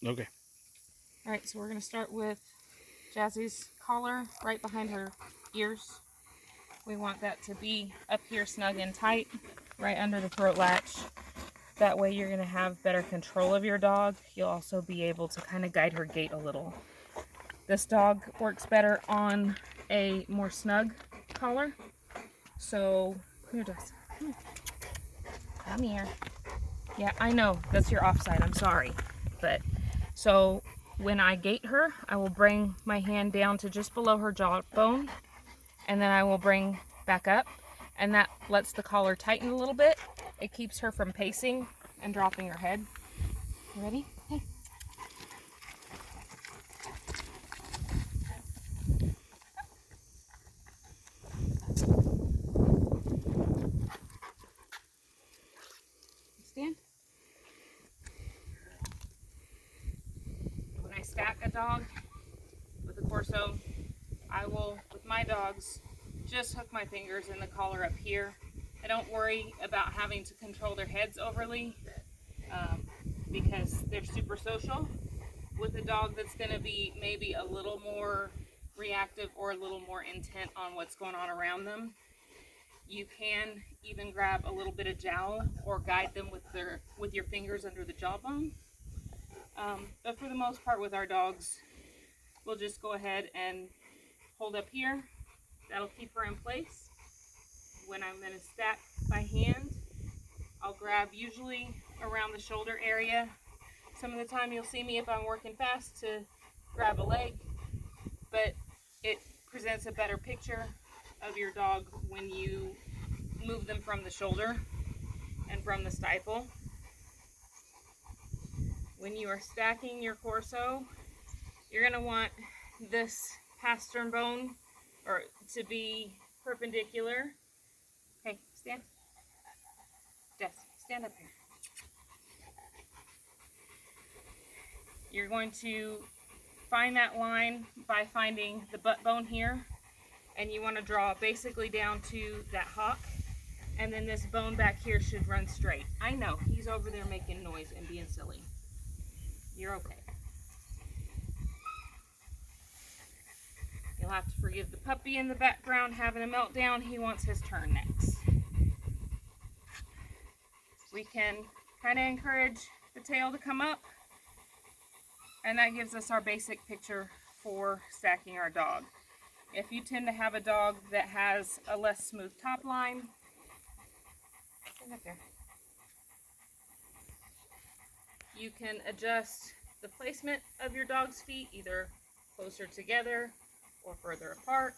Okay. All right, so we're going to start with Jazzy's collar right behind her ears. We want that to be up here snug and tight, right under the throat latch. That way you're going to have better control of your dog. You'll also be able to kind of guide her gait a little. This dog works better on a more snug collar. So, here, Jess. Come here. Yeah, I know, that's your offside, I'm sorry. But, so when I gait her, I will bring my hand down to just below her jawbone, and then I will bring back up, and that lets the collar tighten a little bit. It keeps her from pacing and dropping her head. You ready? Hey. Stand. When I stack a dog with a Corso, I will, with my dogs, just hook my fingers in the collar up here. I don't worry about having to control their heads overly because they're super social. With a dog that's going to be maybe a little more reactive or a little more intent on what's going on around them, you can even grab a little bit of jowl or guide them with your fingers under the jawbone. But for the most part with our dogs, we'll just go ahead and hold up here. That'll keep her in place. When I'm going to stack by hand, I'll grab usually around the shoulder area. Some of the time you'll see me, if I'm working fast, to grab a leg, but it presents a better picture of your dog when you move them from the shoulder and from the stifle. When you are stacking your Corso, you're going to want this pastern bone to be perpendicular. Hey, stand. Jess, stand up here. You're going to find that line by finding the butt bone here, and you want to draw basically down to that hock, and then this bone back here should run straight. I know, he's over there making noise and being silly. You're okay. You'll have to forgive the puppy in the background having a meltdown. He wants his turn next. We can kind of encourage the tail to come up, and that gives us our basic picture for stacking our dog. If you tend to have a dog that has a less smooth top line, stand up there. You can adjust the placement of your dog's feet, either closer together or further apart.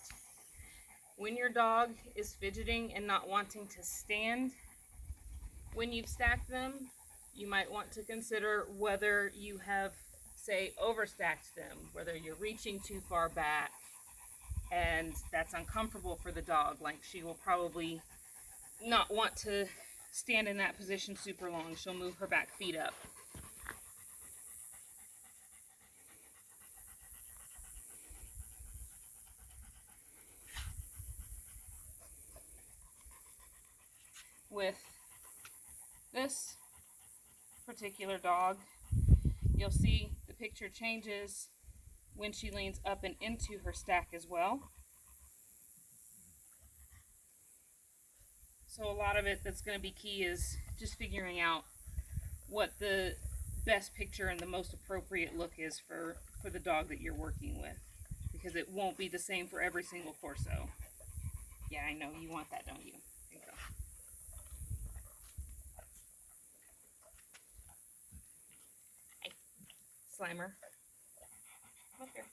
When your dog is fidgeting and not wanting to stand, when you've stacked them, you might want to consider whether you have, say, overstacked them, whether you're reaching too far back and that's uncomfortable for the dog. Like, she will probably not want to stand in that position super long. She'll move her back feet up. With this particular dog, you'll see the picture changes when she leans up and into her stack as well. So a lot of it that's going to be key is just figuring out what the best picture and the most appropriate look is for the dog that you're working with, because it won't be the same for every single Corso. Yeah, I know, you want that, don't you? There you go. Hey, Slimer. Come up here.